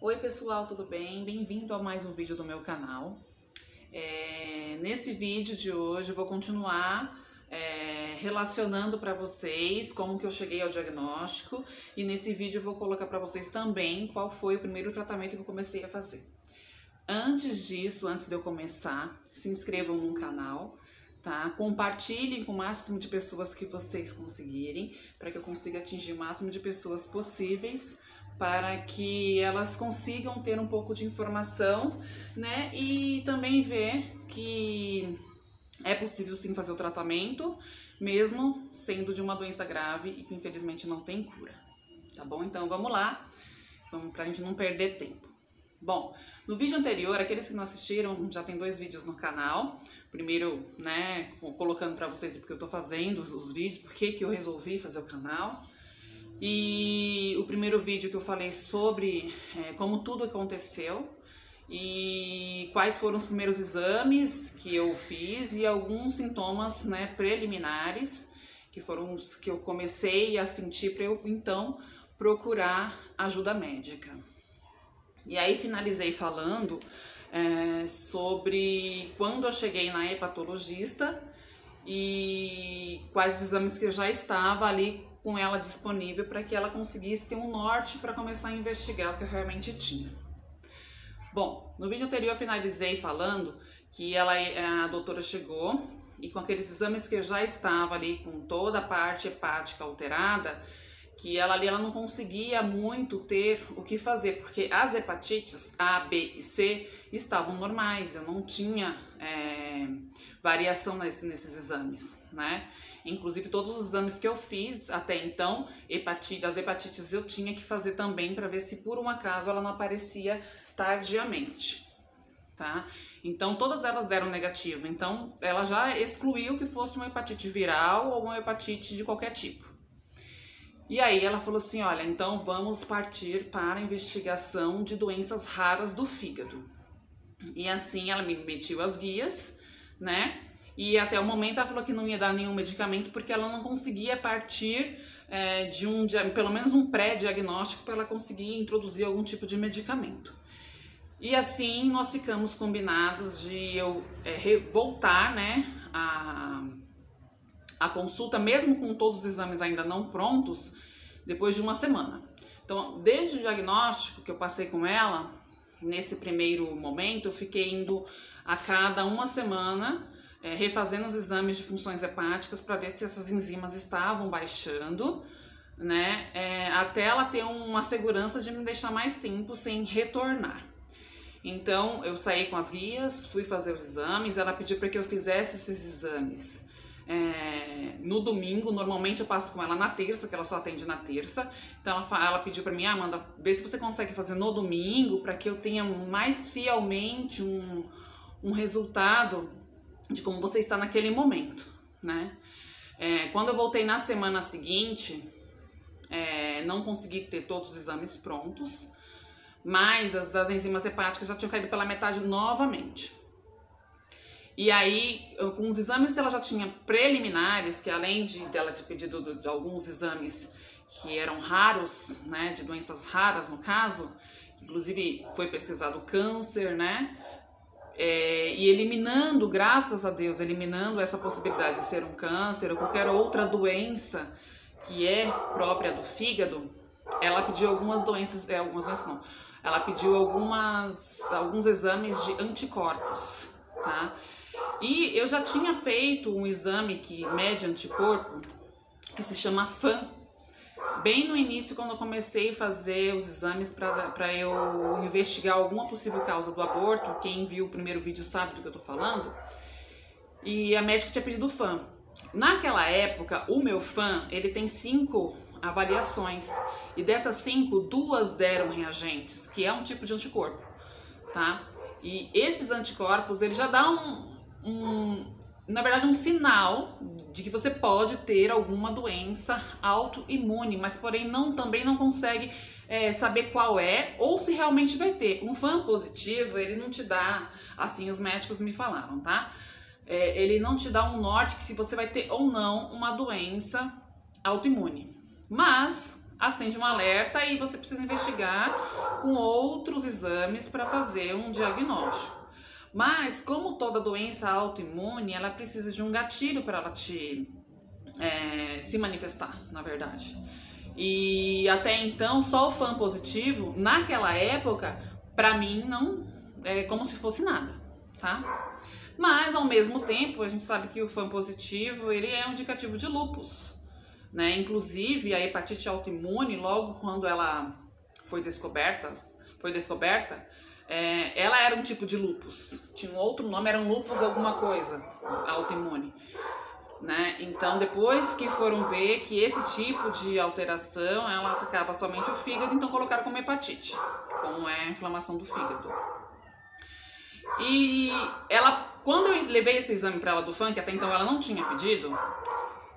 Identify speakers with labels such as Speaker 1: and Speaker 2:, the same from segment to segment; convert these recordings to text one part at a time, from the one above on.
Speaker 1: Oi pessoal, tudo bem? Bem-vindo a mais um vídeo do meu canal. Nesse vídeo de hoje eu vou continuar relacionando para vocês como que eu cheguei ao diagnóstico, e nesse vídeo eu vou colocar para vocês também qual foi o primeiro tratamento que eu comecei a fazer. Antes disso, antes de eu começar, se inscrevam no canal, tá? Compartilhem com o máximo de pessoas que vocês conseguirem, para que eu consiga atingir o máximo de pessoas possíveis, para que elas consigam ter um pouco de informação, né? E também ver que é possível sim fazer o tratamento, mesmo sendo de uma doença grave e que infelizmente não tem cura, tá bom? Então vamos lá, pra gente não perder tempo. Bom, no vídeo anterior, aqueles que não assistiram, já tem 2 vídeos no canal. Primeiro, né, colocando pra vocês porque eu tô fazendo os vídeos, porque que eu resolvi fazer o canal. E o primeiro vídeo que eu falei sobre como tudo aconteceu e quais foram os primeiros exames que eu fiz e alguns sintomas, né, preliminares, que foram os que eu comecei a sentir para eu então procurar ajuda médica. E aí finalizei falando sobre quando eu cheguei na hepatologista e quais os exames que eu já estava ali com ela disponível para que ela conseguisse ter um norte para começar a investigar o que eu realmente tinha. Bom, no vídeo anterior eu finalizei falando que a doutora chegou e com aqueles exames que eu já estava ali com toda a parte hepática alterada, que ela não conseguia muito ter o que fazer, porque as hepatites A, B e C estavam normais, eu não tinha variação nesses exames, né? Inclusive todos os exames que eu fiz até então, as hepatites eu tinha que fazer também para ver se por um acaso ela não aparecia tardiamente, tá? Então todas elas deram negativo, então ela já excluiu que fosse uma hepatite viral ou uma hepatite de qualquer tipo. E aí ela falou assim, olha, então vamos partir para a investigação de doenças raras do fígado. E assim ela me metiu as guias, né? E até o momento ela falou que não ia dar nenhum medicamento porque ela não conseguia partir pelo menos um pré-diagnóstico para ela conseguir introduzir algum tipo de medicamento. E assim nós ficamos combinados de eu voltar, né, a consulta, mesmo com todos os exames ainda não prontos, depois de uma semana. Então, desde o diagnóstico que eu passei com ela, nesse primeiro momento, eu fiquei indo a cada uma semana, refazendo os exames de funções hepáticas para ver se essas enzimas estavam baixando, né, até ela ter uma segurança de me deixar mais tempo sem retornar. Então, eu saí com as guias, fui fazer os exames, ela pediu para que eu fizesse esses exames no domingo. Normalmente eu passo com ela na terça, que ela só atende na terça. Então ela pediu pra mim, Amanda, vê se você consegue fazer no domingo para que eu tenha mais fielmente um resultado de como você está naquele momento, né? Quando eu voltei na semana seguinte, não consegui ter todos os exames prontos, mas as das enzimas hepáticas já tinham caído pela metade novamente. E aí, com os exames que ela já tinha preliminares, que além dela ter pedido de alguns exames que eram raros, né, de doenças raras no caso, inclusive foi pesquisado câncer, né, e eliminando, graças a Deus, eliminando essa possibilidade de ser um câncer ou qualquer outra doença que é própria do fígado, ela pediu ela pediu alguns exames de anticorpos, tá? E eu já tinha feito um exame que mede anticorpo, que se chama FAM, bem no início, quando eu comecei a fazer os exames para eu investigar alguma possível causa do aborto. Quem viu o primeiro vídeo sabe do que eu tô falando. E a médica tinha pedido o FAM. Naquela época, o meu FAM, ele tem 5 avaliações, e dessas 5, 2 deram reagentes, que é um tipo de anticorpo, tá? E esses anticorpos, ele já dá na verdade, um sinal de que você pode ter alguma doença autoimune, mas porém também não consegue saber qual é ou se realmente vai ter. Um FAM positivo, ele não te dá, assim os médicos me falaram, tá? Ele não te dá um norte que se você vai ter ou não uma doença autoimune. Mas acende um alerta e você precisa investigar com outros exames para fazer um diagnóstico. Mas como toda doença autoimune, ela precisa de um gatilho para ela se manifestar, na verdade. E até então, só o FAM positivo, naquela época, para mim não é como se fosse nada, tá? Mas ao mesmo tempo, a gente sabe que o FAM positivo, ele é um indicativo de lúpus, né? Inclusive a hepatite autoimune, logo quando ela foi descoberta, ela era um tipo de lúpus, tinha um outro nome, era um lúpus alguma coisa autoimune, né? Então depois que foram ver que esse tipo de alteração, ela atacava somente o fígado, então colocaram como hepatite, como é a inflamação do fígado. E quando eu levei esse exame para ela do FAM, que até então ela não tinha pedido,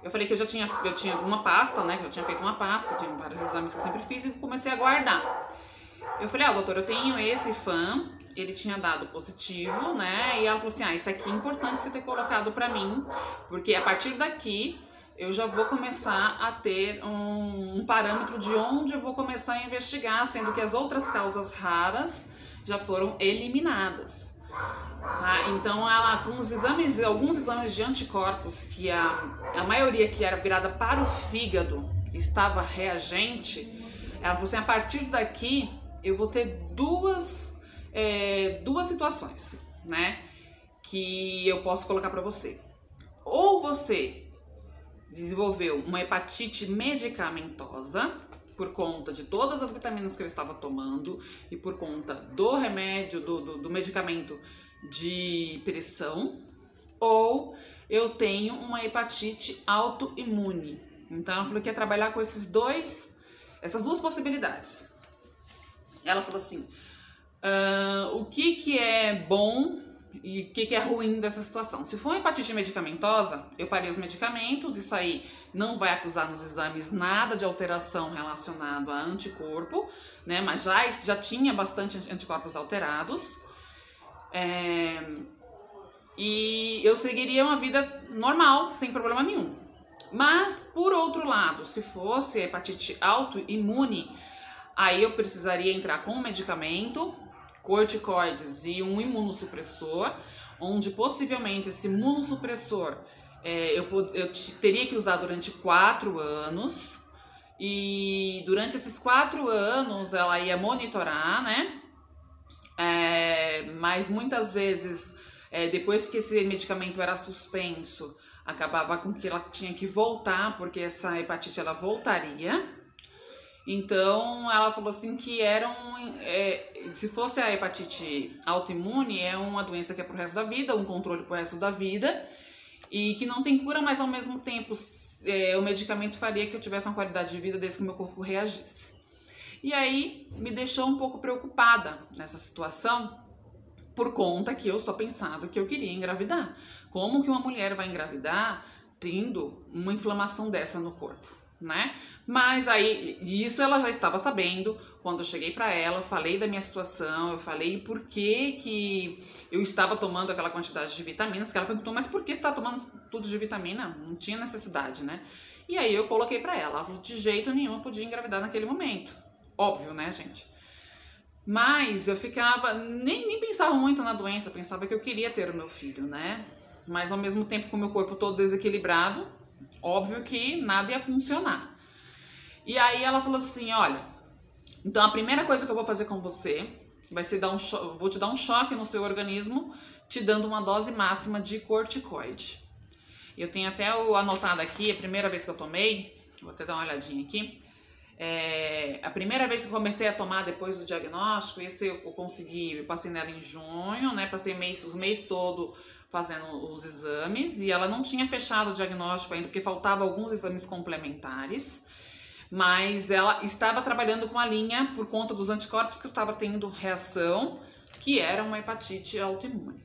Speaker 1: eu falei que eu tinha uma pasta, né? Que eu tinha feito uma pasta, que eu tenho vários exames que eu sempre fiz, e comecei a guardar. Eu falei, doutor, eu tenho esse FAM, ele tinha dado positivo, né? E ela falou assim, isso aqui é importante você ter colocado para mim, porque a partir daqui eu já vou começar a ter um parâmetro de onde eu vou começar a investigar, sendo que as outras causas raras já foram eliminadas. Tá? Então ela, com alguns exames de anticorpos, que a maioria que era virada para o fígado estava reagente, ela falou assim, a partir daqui eu vou ter duas situações, né, que eu posso colocar para você. Ou você desenvolveu uma hepatite medicamentosa, por conta de todas as vitaminas que eu estava tomando e por conta do remédio, do medicamento de pressão, ou eu tenho uma hepatite autoimune. Então ela falou que ia trabalhar com essas duas possibilidades. Ela falou assim, o que é bom e o que é ruim dessa situação. Se for uma hepatite medicamentosa, eu parei os medicamentos, isso aí não vai acusar nos exames nada de alteração relacionado a anticorpo, né? Mas já tinha bastante anticorpos alterados. E eu seguiria uma vida normal, sem problema nenhum. Mas, por outro lado, se fosse hepatite autoimune, aí eu precisaria entrar com um medicamento, corticoides e um imunossupressor, onde possivelmente esse imunossupressor eu teria que usar durante 4 anos, e durante esses 4 anos ela ia monitorar, né? Mas muitas vezes, depois que esse medicamento era suspenso, acabava com que ela tinha que voltar, porque essa hepatite ela voltaria. Então ela falou assim que se fosse a hepatite autoimune, é uma doença que é pro resto da vida, um controle pro resto da vida, e que não tem cura, mas ao mesmo tempo o medicamento faria que eu tivesse uma qualidade de vida desde que o meu corpo reagisse. E aí me deixou um pouco preocupada nessa situação, por conta que eu só pensava que eu queria engravidar. Como que uma mulher vai engravidar tendo uma inflamação dessa no corpo, né? Mas aí, isso ela já estava sabendo. Quando eu cheguei para ela, eu falei da minha situação, eu falei por que eu estava tomando aquela quantidade de vitaminas, que ela perguntou, mas por que você está tomando tudo de vitamina? Não tinha necessidade, né? E aí eu coloquei para ela, de jeito nenhum eu podia engravidar naquele momento. Óbvio, né, gente? Mas eu ficava, nem pensava muito na doença, pensava que eu queria ter o meu filho, né? Mas ao mesmo tempo com o meu corpo todo desequilibrado, óbvio que nada ia funcionar. E aí ela falou assim, olha, então a primeira coisa que eu vou fazer com você vai ser vou te dar um choque no seu organismo, te dando uma dose máxima de corticoide. Eu tenho até anotado aqui, a primeira vez que eu tomei, vou até dar uma olhadinha aqui, a primeira vez que eu comecei a tomar depois do diagnóstico, isso eu passei nela em junho, né, passei os mês todo fazendo os exames, e ela não tinha fechado o diagnóstico ainda, porque faltava alguns exames complementares, mas ela estava trabalhando com a linha por conta dos anticorpos que eu estava tendo reação, que era uma hepatite autoimune.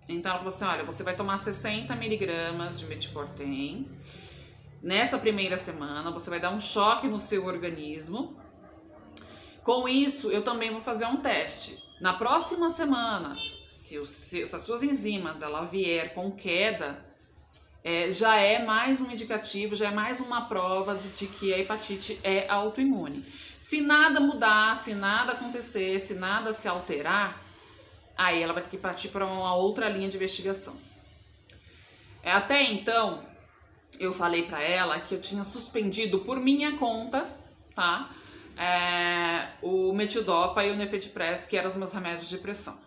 Speaker 1: Então ela falou assim, olha, você vai tomar 60 miligramas de Meticortem. Nessa primeira semana, você vai dar um choque no seu organismo. Com isso, eu também vou fazer um teste. Na próxima semana, se as suas enzimas ela vier com queda, já é mais um indicativo, já é mais uma prova de que a hepatite é autoimune. Se nada mudar, se nada acontecer, se nada se alterar, aí ela vai ter que partir para uma outra linha de investigação. Até então, eu falei para ela que eu tinha suspendido por minha conta, tá? O metildopa e o nefetripres, que eram os meus remédios de pressão.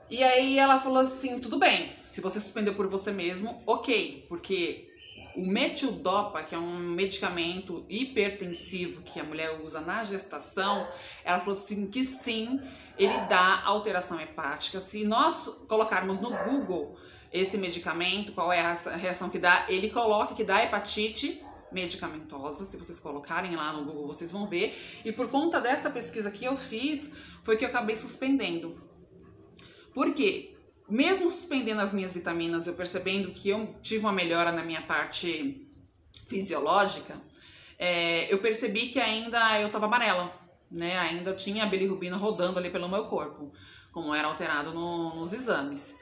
Speaker 1: E aí ela falou assim, tudo bem, se você suspendeu por você mesmo, ok, porque o metildopa, que é um medicamento hipertensivo que a mulher usa na gestação, ela falou assim que sim, ele dá alteração hepática. Se nós colocarmos no Google esse medicamento, qual é a reação que dá, ele coloca que dá hepatite medicamentosa. Se vocês colocarem lá no Google, vocês vão ver. E por conta dessa pesquisa que eu fiz, foi que eu acabei suspendendo. Por quê? Mesmo suspendendo as minhas vitaminas, eu percebendo que eu tive uma melhora na minha parte fisiológica, eu percebi que ainda eu estava amarela, né? Ainda tinha a bilirrubina rodando ali pelo meu corpo, como era alterado nos exames.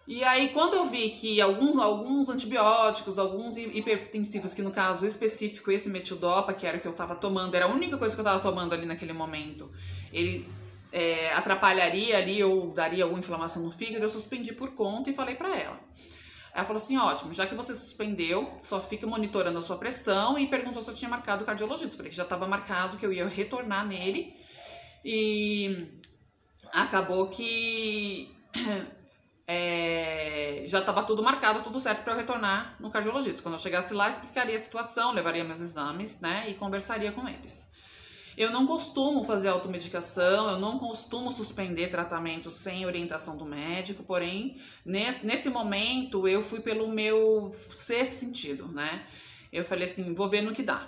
Speaker 1: E aí, quando eu vi que alguns antibióticos, alguns hipertensivos, que no caso específico, esse metildopa, que era o que eu estava tomando, era a única coisa que eu estava tomando ali naquele momento, ele atrapalharia ali ou daria alguma inflamação no fígado, eu suspendi por conta e falei pra ela. Ela falou assim, ótimo, já que você suspendeu, só fica monitorando a sua pressão, e perguntou se eu tinha marcado o cardiologista. Eu falei que já estava marcado, que eu ia retornar nele, e acabou que já estava tudo marcado, tudo certo para eu retornar no cardiologista. Quando eu chegasse lá, explicaria a situação, levaria meus exames, né, e conversaria com eles. Eu não costumo fazer automedicação, eu não costumo suspender tratamento sem orientação do médico, porém, nesse momento, eu fui pelo meu sexto sentido, né? Eu falei assim, vou ver no que dá.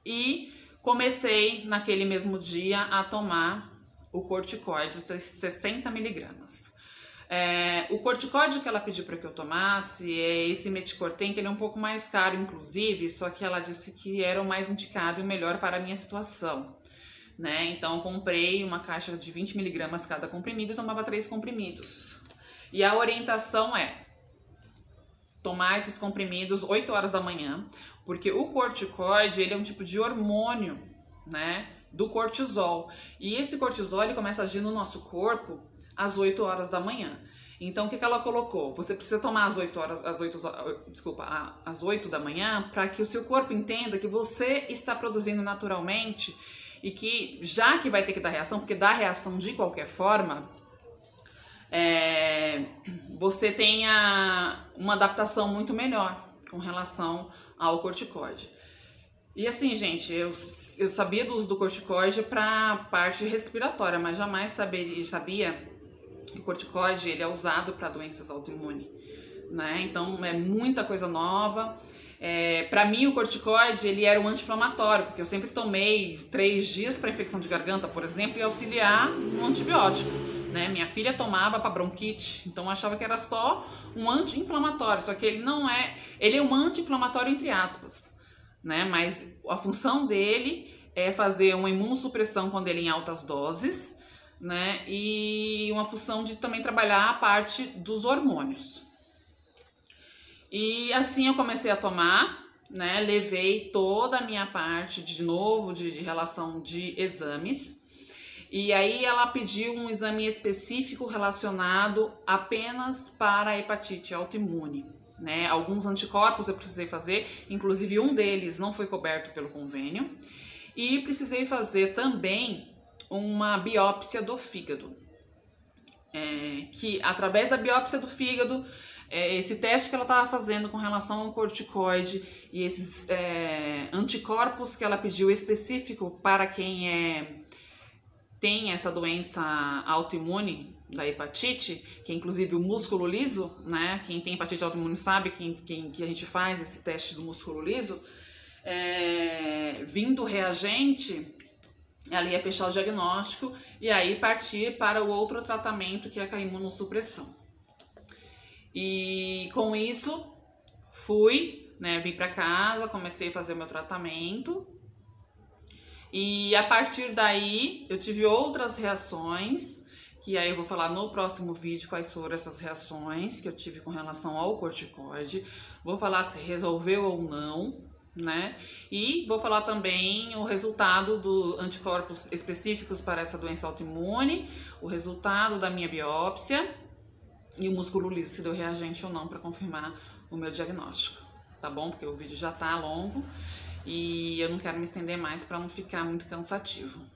Speaker 1: E comecei, naquele mesmo dia, a tomar o corticoide, 60 miligramas. O corticóide que ela pediu para que eu tomasse é esse meticortem, que ele é um pouco mais caro, inclusive, só que ela disse que era o mais indicado e o melhor para a minha situação, né? Então, eu comprei uma caixa de 20 miligramas cada comprimido e tomava 3 comprimidos. E a orientação é tomar esses comprimidos 8 horas da manhã, porque o corticoide, ele é um tipo de hormônio, né, do cortisol. E esse cortisol, ele começa a agir no nosso corpo às 8 horas da manhã. Então, o que ela colocou? Você precisa tomar às 8 da manhã para que o seu corpo entenda que você está produzindo naturalmente e que, já que vai ter que dar reação, porque dá reação de qualquer forma, você tenha uma adaptação muito melhor com relação ao corticoide. E assim, gente, eu sabia do uso do corticoide para a parte respiratória, mas jamais sabia que o corticoide, ele é usado para doenças autoimunes, né? Então é muita coisa nova. Para mim, o corticoide, ele era um anti-inflamatório, porque eu sempre tomei 3 dias para infecção de garganta, por exemplo, e auxiliar no antibiótico, né? Minha filha tomava para bronquite, então eu achava que era só um anti-inflamatório, só que ele não é, ele é um anti-inflamatório entre aspas, né? Mas a função dele é fazer uma imunossupressão quando ele é em altas doses, né? E uma função de também trabalhar a parte dos hormônios. E assim eu comecei a tomar, né? Levei toda a minha parte de novo de relação de exames. E aí ela pediu um exame específico relacionado apenas para a hepatite autoimune, né? Alguns anticorpos eu precisei fazer, inclusive um deles não foi coberto pelo convênio. E precisei fazer também uma biópsia do fígado, que através da biópsia do fígado, esse teste que ela estava fazendo com relação ao corticoide e esses anticorpos que ela pediu específico para quem tem essa doença autoimune da hepatite, que é inclusive o músculo liso, né? Quem tem hepatite autoimune sabe que a gente faz esse teste do músculo liso, vindo reagente, ela ia fechar o diagnóstico e aí partir para o outro tratamento, que é a imunossupressão. E com isso, vim para casa, comecei a fazer o meu tratamento. E a partir daí, eu tive outras reações que aí eu vou falar no próximo vídeo quais foram essas reações que eu tive com relação ao corticoide. Vou falar se resolveu ou não, né? E vou falar também o resultado dos anticorpos específicos para essa doença autoimune, o resultado da minha biópsia e o músculo liso, se deu reagente ou não, para confirmar o meu diagnóstico, tá bom? Porque o vídeo já tá longo e eu não quero me estender mais para não ficar muito cansativo.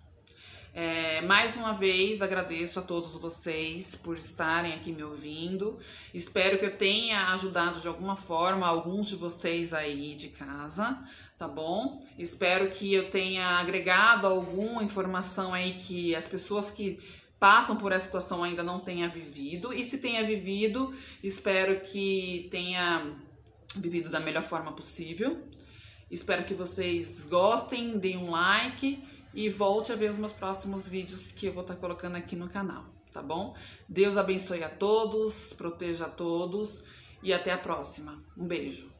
Speaker 1: Mais uma vez agradeço a todos vocês por estarem aqui me ouvindo. Espero que eu tenha ajudado de alguma forma alguns de vocês aí de casa, tá bom? Espero que eu tenha agregado alguma informação aí que as pessoas que passam por essa situação ainda não tenha vivido, e se tenha vivido, espero que tenha vivido da melhor forma possível. Espero que vocês gostem, deem um like e volte a ver os meus próximos vídeos que eu vou estar colocando aqui no canal, tá bom? Deus abençoe a todos, proteja a todos e até a próxima. Um beijo!